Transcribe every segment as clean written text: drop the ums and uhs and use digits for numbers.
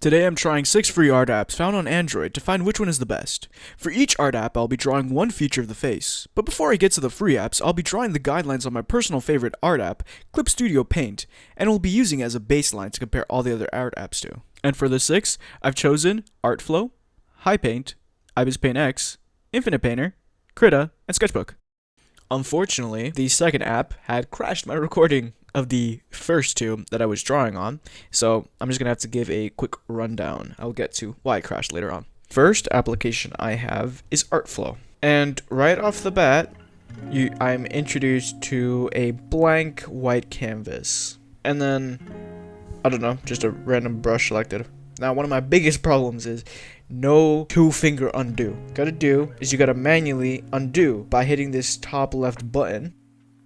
Today I'm trying 6 free art apps found on Android to find which one is the best. For each art app, I'll be drawing one feature of the face. But before I get to the free apps, I'll be drawing the guidelines on my personal favorite art app, Clip Studio Paint, and will be using it as a baseline to compare all the other art apps to. And for the 6, I've chosen Artflow, HiPaint, Ibis Paint X, Infinite Painter, Krita, and Sketchbook. Unfortunately, the second app had crashed my recording of the first two that I was drawing on, so I'm just gonna have to give a quick rundown. I'll get to why it crashed later on. First application I have is Artflow, and right off the bat, I'm introduced to a blank white canvas, and then, I don't know, just a random brush selected. Now, one of my biggest problems is no two-finger undo. Gotta do is you gotta manually undo by hitting this top left button.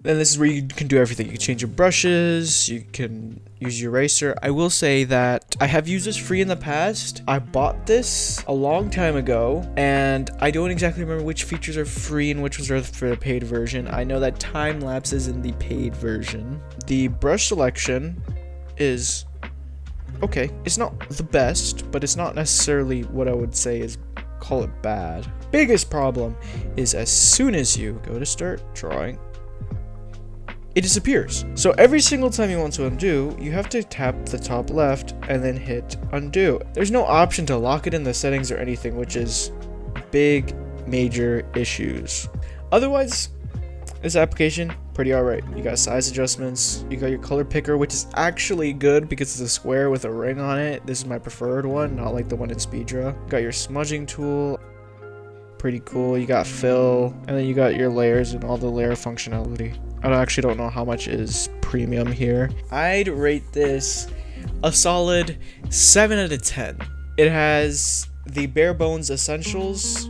Then this is where you can do everything. You can change your brushes, you can use your eraser. I will say that I have used this free in the past. I bought this a long time ago, and I don't exactly remember which features are free and which ones are for the paid version. I know that time lapse is in the paid version. The brush selection is okay. It's not the best, but it's not necessarily what I would say is call it bad. Biggest problem is as soon as you go to start drawing, it disappears. So every single time you want to undo, you have to tap the top left and then hit undo. There's no option to lock it in the settings or anything, which is big, major issues. Otherwise, this application, pretty alright. You got size adjustments, you got your color picker, which is actually good because it's a square with a ring on it. This is my preferred one, not like the one in Speedra. You got your smudging tool, pretty cool. You got fill, and then you got your layers and all the layer functionality. I actually don't know how much is premium here. I'd rate this a solid 7 out of 10. It has the bare bones essentials,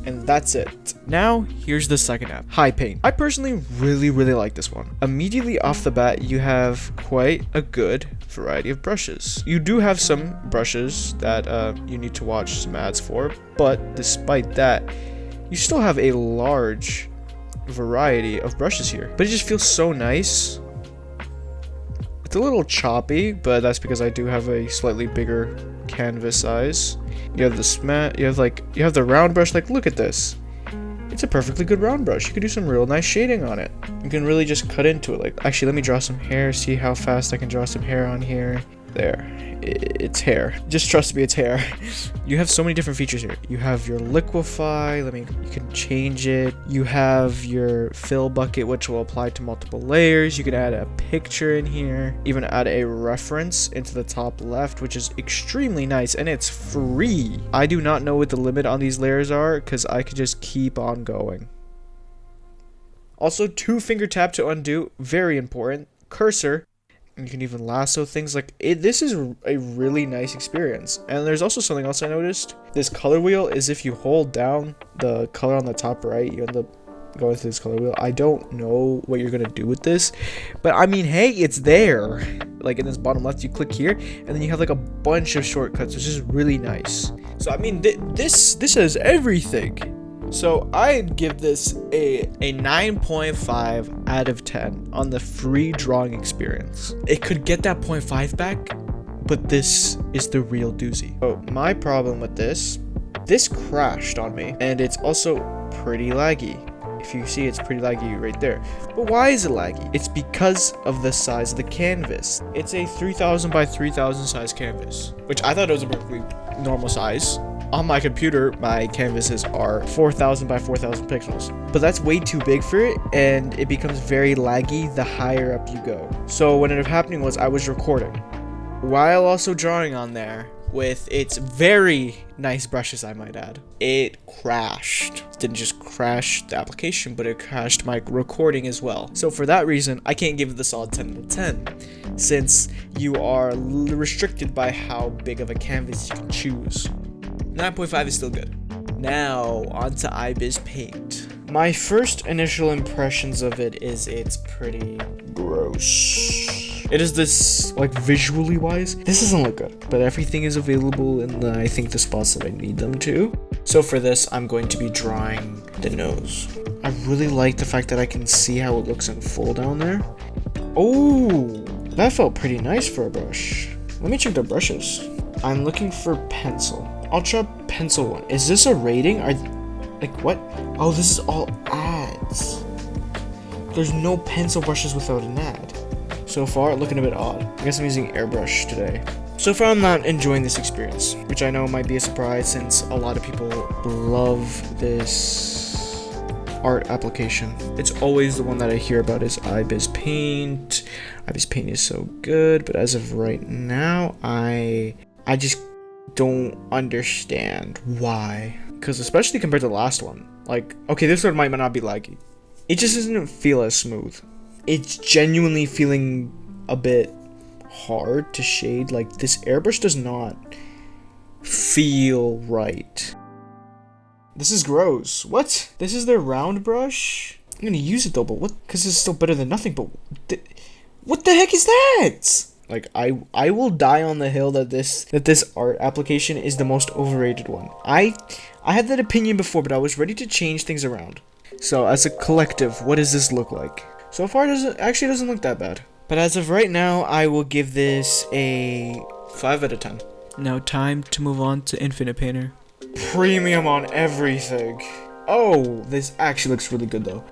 and that's it. Now, here's the second app, HiPaint. I personally really like this one. Immediately off the bat, you have quite a good variety of brushes. You do have some brushes that you need to watch some ads for, but despite that, you still have a large variety of brushes here. But it just feels so nice. It's a little choppy, but that's because I do have a slightly bigger canvas size. You have the you have the round brush. Like, look at this. It's a perfectly good round brush. You could do some real nice shading on it. You can really just cut into it. Like, actually, let me draw some hair. See how fast I can draw some hair on here. There. It's hair. Just trust me, it's hair. You have so many different features here. You have your liquefy. You can change it. You have your fill bucket, which will apply to multiple layers. You can add a picture in here. Even add a reference into the top left, which is extremely nice, and it's free. I do not know what the limit on these layers are because I could just keep on going. Also, 2-finger tap to undo, very important. Cursor. You can even lasso things like it. This is a really nice experience. And there's also something else I noticed. This color wheel is if you hold down the color on the top right, you end up going through this color wheel. I don't know what you're gonna do with this, but I mean, hey, it's there. Like in this bottom left, you click here, and then you have like a bunch of shortcuts, which is really nice. So I mean, this has everything. So I'd give this a 9.5 out of 10 on the free drawing experience. It could get that 0.5 back, but this is the real doozy. So my problem with this crashed on me, and it's also pretty laggy. If you see, it's pretty laggy right there. But why is it laggy? It's because of the size of the canvas. It's a 3000 by 3000 size canvas, which I thought it was a perfectly normal size. On my computer, my canvases are 4000 by 4000 pixels, but that's way too big for it, and it becomes very laggy the higher up you go. So what ended up happening was I was recording while also drawing on there with its very nice brushes, I might add. It crashed. It didn't just crash the application, but it crashed my recording as well. So for that reason, I can't give it the solid 10 out of 10, since you are restricted by how big of a canvas you can choose. 9.5 is still good. Now, onto Ibis Paint. My first initial impressions of it is it's pretty gross. It is this, like, visually wise, this doesn't look good, but everything is available in I think the spots that I need them to. So for this, I'm going to be drawing the nose. I really like the fact that I can see how it looks in full down there. Oh, that felt pretty nice for a brush. Let me check the brushes. I'm looking for pencil. Ultra pencil one. Is this a rating? Like what? Oh, this is all ads. There's no pencil brushes without an ad. So far, looking a bit odd. I guess I'm using airbrush today. So far, I'm not enjoying this experience, which I know might be a surprise since a lot of people love this art application. It's always the one that I hear about is iBiz Paint. iBiz Paint is so good, but as of right now, I just don't understand why. Because especially compared to the last one, like, okay, this one might not be laggy. It just doesn't feel as smooth. It's genuinely feeling a bit hard to shade. Like, this airbrush does not feel right. This is gross. What? This is their round brush? I'm gonna use it though, but what? Because it's still better than nothing, but what the heck is that? Like, I will die on the hill that this art application is the most overrated one. I had that opinion before, but I was ready to change things around. So as a collective, what does this look like? So far, it doesn't look that bad. But as of right now, I will give this a 5 out of 10. Now time to move on to Infinite Painter. Premium on everything. Oh, this actually looks really good though.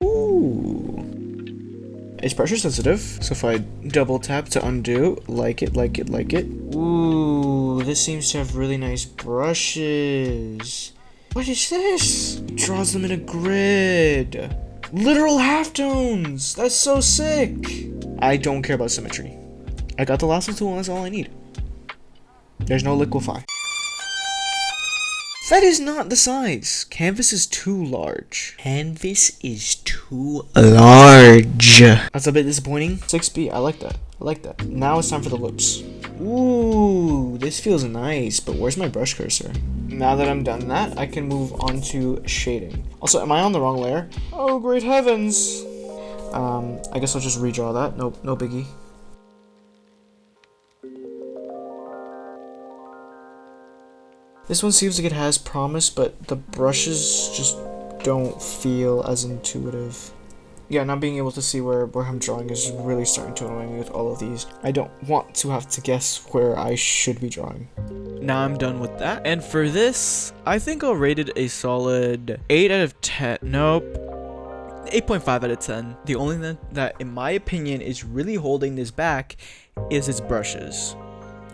Ooh. It's pressure sensitive, so if I double tap to undo, like it. Ooh, this seems to have really nice brushes. What is this? Draws them in a grid. Literal halftones! That's so sick! I don't care about symmetry. I got the lasso tool and that's all I need. There's no liquefy. That is not the size. Canvas is too large. Canvas is too large. That's a bit disappointing. 6B, I like that. Now it's time for the lips. Ooh, this feels nice, but where's my brush cursor? Now that I'm done that, I can move on to shading. Also, am I on the wrong layer? Oh, great heavens! I guess I'll just redraw that. No biggie. This one seems like it has promise, but the brushes just don't feel as intuitive. Yeah, not being able to see where I'm drawing is really starting to annoy me with all of these. I don't want to have to guess where I should be drawing. Now I'm done with that. And for this, I think I'll rate it a solid 8 out of 10. Nope. 8.5 out of 10. The only thing that, in my opinion, is really holding this back is its brushes.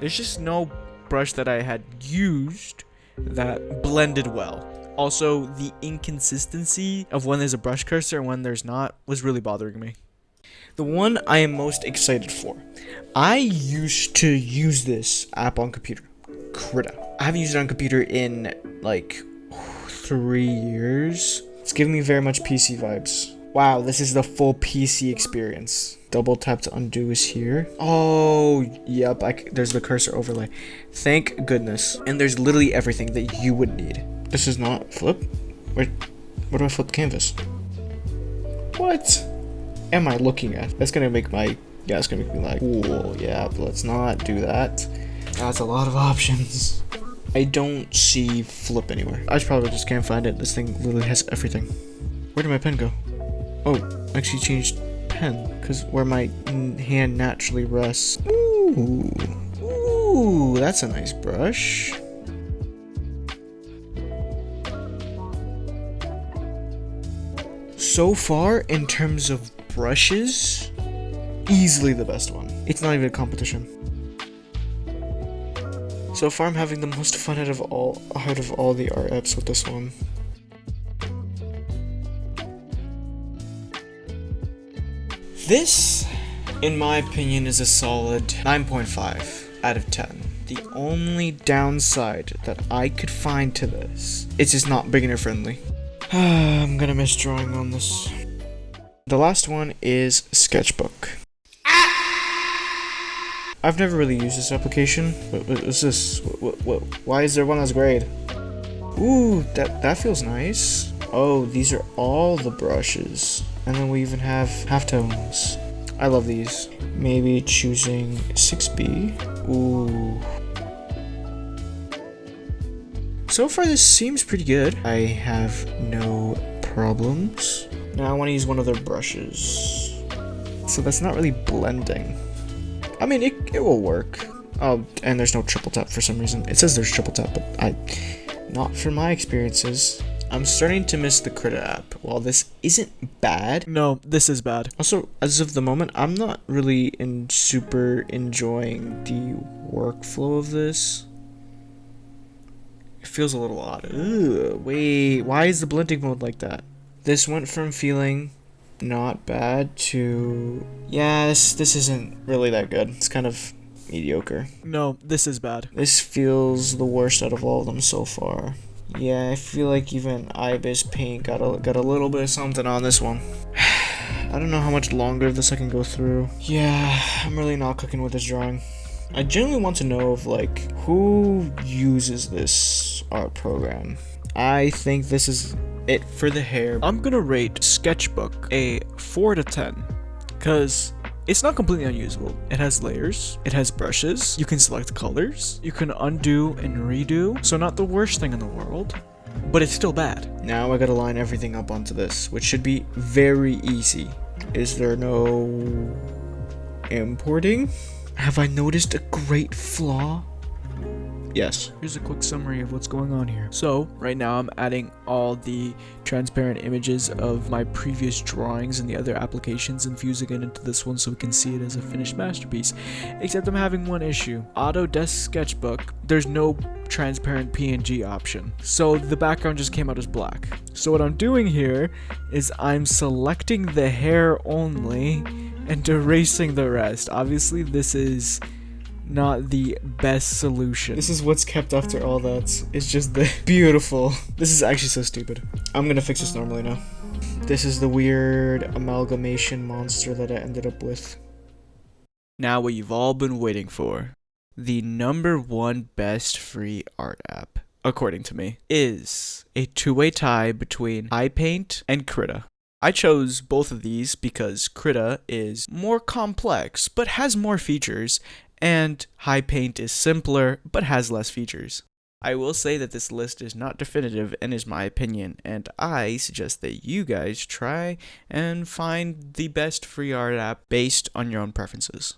There's just no brush that I had used that blended well. Also, the inconsistency of when there's a brush cursor and when there's not was really bothering me. The one I am most excited for. I used to use this app on computer. Krita. I haven't used it on computer in like 3 years. It's giving me very much PC vibes. Wow, this is the full PC experience. Double tap to undo is here. Oh, yep, there's the cursor overlay. Thank goodness. And there's literally everything that you would need. This is not flip? Where do I flip the canvas? What am I looking at? That's gonna make me like, cool, yeah, but let's not do that. That's a lot of options. I don't see flip anywhere. I probably just can't find it. This thing literally has everything. Where did my pen go? Oh, I actually changed pen, because where my hand naturally rests. Ooh, that's a nice brush. So far, in terms of brushes, easily the best one. It's not even a competition. So far, I'm having the most fun out of all the art apps with this one. This, in my opinion, is a solid 9.5 out of 10. The only downside that I could find to this is it's not beginner friendly. I'm gonna miss drawing on this. The last one is Sketchbook. I've never really used this application. What is this? Why is there one that's grayed? Ooh, that feels nice. Oh, these are all the brushes. And then we even have halftones. I love these. Maybe choosing 6B. Ooh. So far, this seems pretty good. I have no problems. Now I want to use one of their brushes. So that's not really blending. I mean, it will work. Oh, and there's no triple tap for some reason. It says there's triple tap, but not for my experiences. I'm starting to miss the Krita app. While this isn't bad. No, this is bad. Also, as of the moment, I'm not really super enjoying the workflow of this. It feels a little odd. Ugh, wait, why is the blending mode like that? This went from feeling not bad to... Yes, this isn't really that good. It's kind of mediocre. No, this is bad. This feels the worst out of all of them so far. Yeah, I feel like even Ibis Paint got a little bit of something on this one. I don't know how much longer this I can go through. Yeah, I'm really not cooking with this drawing. I genuinely want to know of, like, who uses this art program. I think this is it for the hair. I'm gonna rate Sketchbook a 4 to 10, because it's not completely unusable. It has layers, it has brushes, you can select colors, you can undo and redo, so not the worst thing in the world, but it's still bad. Now I gotta line everything up onto this, which should be very easy. Is there no importing? Have I noticed a great flaw? Yes. Here's a quick summary of what's going on here. So, right now I'm adding all the transparent images of my previous drawings and the other applications and fusing it into this one so we can see it as a finished masterpiece. Except I'm having one issue. Autodesk Sketchbook, there's no transparent PNG option. So the background just came out as black. So what I'm doing here is I'm selecting the hair only and erasing the rest. Obviously, this is not the best solution. This is what's kept after all that. It's just the beautiful. This is actually so stupid. I'm gonna fix this normally now. This is the weird amalgamation monster that I ended up with. Now what you've all been waiting for. The #1 best free art app, according to me, is a two-way tie between iPaint and Krita. I chose both of these because Krita is more complex but has more features, and iPaint is simpler but has less features. I will say that this list is not definitive and is my opinion, and I suggest that you guys try and find the best free art app based on your own preferences.